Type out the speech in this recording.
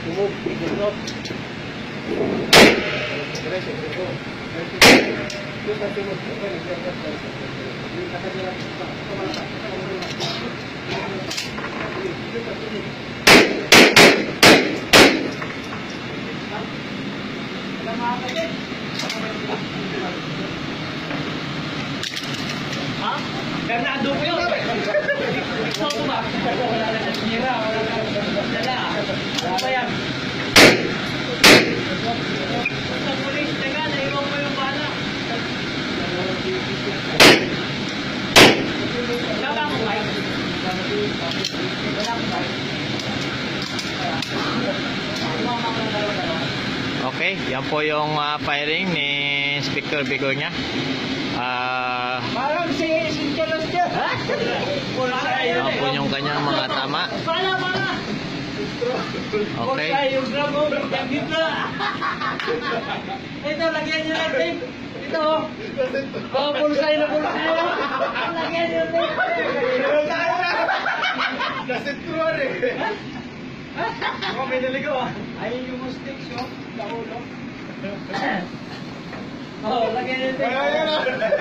Tumog, tumog. Ha? Bernardo ko yun! Ikaw ko ba? Wala na sa sinira, wala na sa dala. Ano ba yan? Sa pulis, teka, naiwan mo yung bala. Wala mo ba? Wala mo ba? Okay, yan po yung firing ni Inspector Bigornia. Parang si Cholos dyan. Ha? Yan po yung kanyang mga tama. Bala! Okay. Yung grab mo, yung gitna. Ito, lagyan nyo ng tape. Ito, oh, pulsay na pulsay. Lagyan nyo ng tape. Nasitruan eh. Ako may naligaw ah. Ay, yung sticks yun. Sa ulo. Oh, lagyan nyo ng tape.